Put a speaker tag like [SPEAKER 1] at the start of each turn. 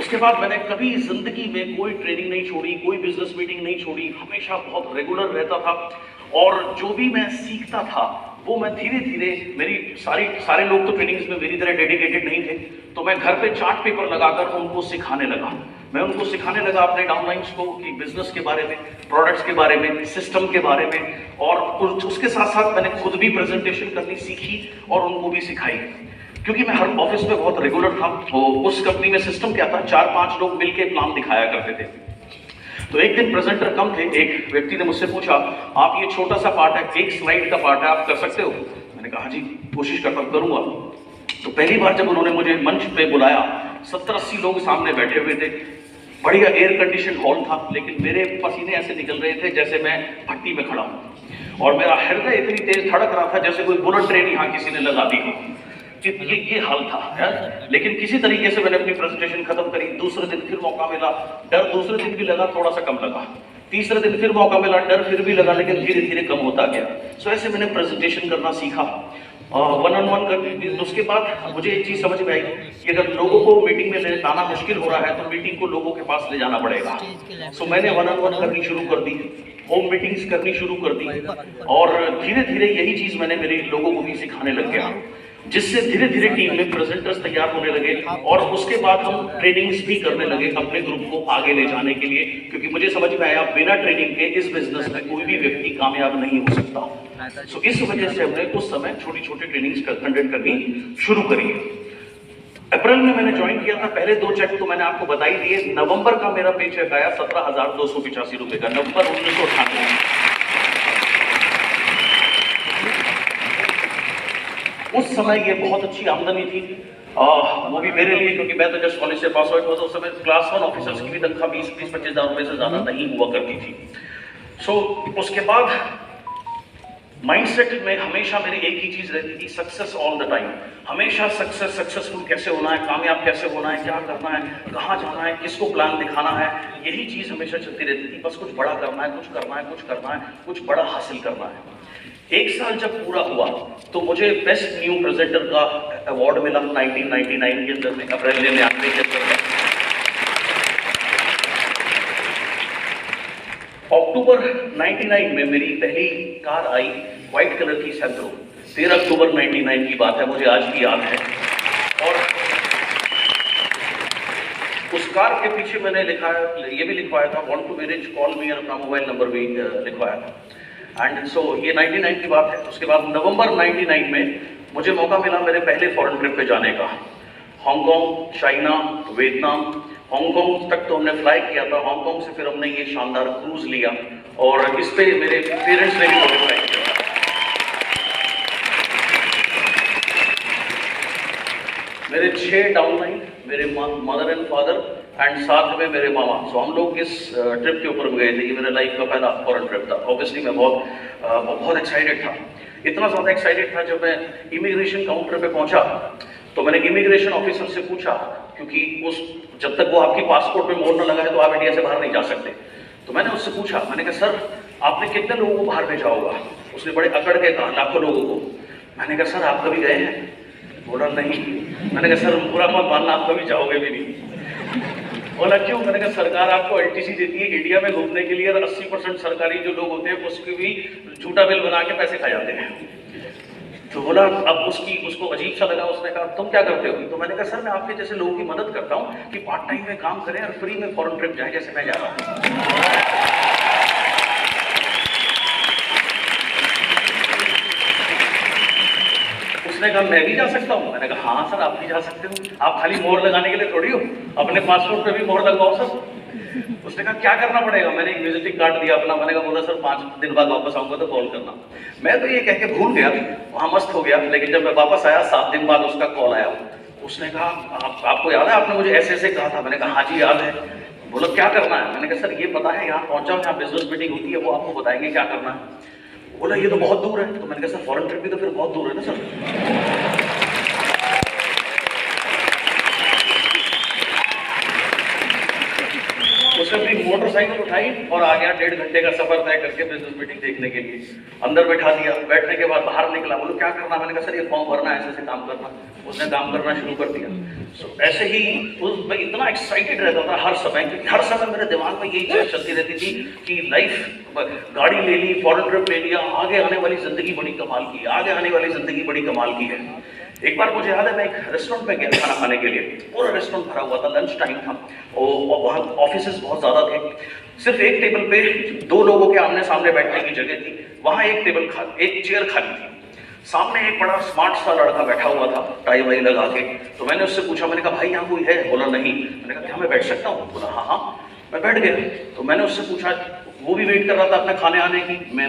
[SPEAKER 1] उसके बाद मैंने कभी जिंदगी में कोई ट्रेनिंग नहीं छोड़ी, कोई बिजनेस मीटिंग नहीं छोड़ी, हमेशा बहुत रेगुलर रहता था। और जो भी मैं सीखता था वो मैं धीरे धीरे, मेरी सारे लोग तो ट्रेनिंग्स में मेरी तरह डेडिकेटेड नहीं थे, तो मैं घर पे चार्ट पेपर लगाकर उनको सिखाने लगा। मैं उनको सिखाने लगा अपने डाउनलाइंस को कि बिजनेस के बारे में, प्रोडक्ट्स के बारे में, सिस्टम के बारे में, और उसके साथ साथ मैंने खुद भी प्रेजेंटेशन करनी सीखी और उनको भी सिखाई। क्योंकि मैं हर ऑफिस में बहुत रेगुलर था, तो उस कंपनी में सिस्टम क्या था, 4-5 लोग मिलकर प्लान दिखाया करते थे। तो एक दिन प्रेजेंटर कम थे, एक व्यक्ति ने मुझसे पूछा, आप ये छोटा सा पार्ट है, एक स्लाइड का पार्ट है, आप कर सकते हो? मैंने कहा जी कोशिश करूंगा। तो पहली बार जब उन्होंने मुझे मंच पे बुलाया, 70-80 लोग सामने बैठे हुए थे, बढ़िया एयर कंडीशन हॉल था, लेकिन मेरे पसीने ऐसे निकल रहे थे जैसे मैं भट्टी में खड़ा हूं, और मेरा हृदय इतनी तेज धड़क रहा था जैसे कोई बुलेट ट्रेन यहाँ किसी ने लगा दी हो। ये हाल था यार। लेकिन किसी तरीके से मैंने अपनी प्रेजेंटेशन खत्म करी। दूसरे दिन फिर मौका मिला, डर दूसरे दिन भी लगा, थोड़ा सा कम लगा। तीसरे दिन फिर मौका मिला, डर फिर भी लगा, लेकिन धीरे धीरे कम होता गया। सो ऐसे मैंने प्रेजेंटेशन करना सीखा, वन-ऑन-वन करके। उसके बाद मुझे एक चीज समझ में आई कि अगर लोगों को मीटिंग में लाना मुश्किल हो रहा है तो मीटिंग को लोगों के पास ले जाना पड़ेगा। सो मैंने वन-ऑन-वन करनी शुरू कर दी, होम मीटिंग्स करनी शुरू कर दी, और धीरे धीरे यही चीज मैंने मेरे लोगों को भी सिखाने लग गया, जिससे धीरे धीरे टीम में प्रेजेंटर्स तैयार होने लगे। और उसके बाद हम ट्रेनिंग्स भी करने लगे अपने ग्रुप को आगे ले जाने के लिए, क्योंकि मुझे समझ में आया बिना ट्रेनिंग के इस बिजनेस में कोई भी व्यक्ति कामयाब नहीं हो सकता। सो इस वजह से हमने उस समय छोटी छोटी ट्रेनिंग्स कंडक्ट करनी शुरू करी। अप्रैल में मैंने ज्वाइन किया था। पहले 2 चेक तो मैंने आपको बता ही दिए। नवंबर का मेरा पे चेक आया 17,285 रुपए का, नवंबर 1998। उस समय ये बहुत अच्छी आमदनी थी, वो भी मेरे लिए, क्योंकि मैं तो जस्ट कॉलेज से पास आउट हुआ था। उस समय क्लास 1 ऑफिसर्स की भी तनख्वाह 20-25 हज़ार रुपए से ज्यादा नहीं हुआ करती थी। सो उसके बाद माइंडसेट में हमेशा मेरी एक ही चीज रहती थी, सक्सेस ऑल द टाइम। हमेशा सक्सेसफुल कैसे होना है, कामयाब कैसे होना है, क्या करना है, कहाँ जाना है, किसको प्लान दिखाना है, यही चीज हमेशा चलती रहती थी। बस कुछ बड़ा करना है, कुछ करना है, कुछ करना है, कुछ बड़ा हासिल करना है। 1 साल जब पूरा हुआ तो मुझे बेस्ट न्यू प्रेजेंटर का अवार्ड मिला 1999 के अंदर में, अप्रैल 99 के अंदर में। अक्टूबर 99 में मेरी पहली कार आई, व्हाइट कलर की सेंट्रो। 13 अक्टूबर 99 की बात है, मुझे आज भी याद है। और उस कार के पीछे मैंने लिखा, ये भी लिखवाया था, want to marriage call me, और अपना मोबाइल नंबर भी लिखवाया था। एंड सो ये 99 की बात है। उसके बाद नवंबर 99 में मुझे मौका मिला मेरे पहले फॉरेन ट्रिप पे जाने का। Hong Kong, China, Vietnam. हांगकांग तक तो हमने फ्लाई किया था, हांगकांग से फिर हमने ये शानदार क्रूज लिया, और इस पे मेरे पेरेंट्स ने भी मॉडिफाई किया। मेरे 6 डाउनलाइन, मेरे मदर एंड फादर, एंड साथ में मेरे मामा। सो हम लोग इस ट्रिप के ऊपर गए थे। ये मेरे लाइफ का पहला फॉरेन ट्रिप था। ऑब्वियसली मैं बहुत एक्साइटेड था। इतना ज़्यादा एक्साइटेड था, जब मैं इमिग्रेशन काउंटर पे पहुंचा तो मैंने इमिग्रेशन ऑफिसर से पूछा, क्योंकि जब तक वो आपकी पासपोर्ट पे मोहर न लगाए तो आप इंडिया से बाहर नहीं जा सकते। तो मैंने उससे पूछा, मैंने कहा सर आपने कितने लोगों को बाहर भेजा होगा? उसने बड़े अकड़ के कहा, लाखों लोगों को। मैंने कहा सर आप कभी गए हैं? बोला नहीं। मैंने कहा सर बुरा मत मानना, आप कभी जाओगे भी नहीं। बोला क्यों? मैंने कहा सरकार आपको एलटीसी देती है इंडिया में घूमने के लिए, और 80% सरकारी जो लोग होते हैं उसके भी झूठा बिल बना के पैसे खा जाते हैं। तो बोला, अब उसको अजीब सा लगा। उसने कहा तुम क्या करते हो? तो मैंने कहा सर मैं आपके जैसे लोगों की मदद करता हूँ कि पार्ट टाइम में काम करें और फ्री में फॉरेन ट्रिप जाए, जैसे मैं जा रहा हूँ। उसने कहा मैं भी जा सकता हूँ? मैंने कहा हाँ सर आप भी जा सकते हो, आप खाली मोहर लगाने के लिए थोड़ी हो, अपने पासपोर्ट पे भी मोहर लगवाओ सर। उसने कहा क्या करना पड़ेगा? मैंने एक विजिटिंग कार्ड दिया अपना। मैंने कहा बोला सर 5 दिन बाद वापस आऊंगा तो कॉल करना। मैं तो ये कह के भूल गया, वहां मस्त हो गया। लेकिन जब मैं वापस आया 7 दिन बाद उसका कॉल आया। उसने कहा आपको याद है आपने मुझे ऐसे ऐसे कहा था? मैंने कहा हाँ जी याद है। बोला क्या करना है? मैंने कहा सर ये पता है, यहाँ पहुंचा हूँ, यहाँ बिजनेस मीटिंग होती है, वो आपको बताएंगे क्या करना है। बोला ये तो बहुत दूर है। तो मैंने कहा सर फॉरेन ट्रिप भी तो फिर बहुत दूर है ना सर। उसने अपनी मोटरसाइकिल उठाई और आ गया 1.5 घंटे का सफर तय करके बिजनेस मीटिंग देखने के लिए। अंदर बैठा दिया, बैठने के बाद बाहर निकला, बोलो क्या करना, मैंने कहा सर ये फॉर्म भरना है, ऐसे काम करना। उसने काम करना शुरू कर दिया। ऐसे ही मैं इतना एक्साइटेड रहता था हर समय, क्योंकि हर समय मेरे दिमाग में यही चीज चलती रहती थी कि लाइफ, गाड़ी ले ली, फॉरेन ट्रिप ले लिया, आगे आने वाली जिंदगी बड़ी कमाल की है, आगे आने वाली जिंदगी बड़ी कमाल की है। एक बार मुझे याद है, मैं एक रेस्टोरेंट में गया खाना खाने के लिए, पूरा रेस्टोरेंट भरा हुआ था, लंच टाइम था और वहाँ ऑफिसेस बहुत ज्यादा थे। सिर्फ एक टेबल पे 2 लोगों के आमने सामने बैठने की जगह थी, वहाँ एक चेयर खाली थी। सामने एक बड़ा स्मार्ट सा लड़का बैठा हुआ था, टाई वाई लगा के। तो मैंने उससे पूछा, मैंने कहा भाई यहाँ कोई है? बोला नहीं। मैंने कहा क्या मैं बैठ सकता हूँ? बोला हाँ हाँ। मैं बैठ गया। तो मैंने उससे पूछा, वो भी वेट कर रहा था अपने खाने आने की, मैं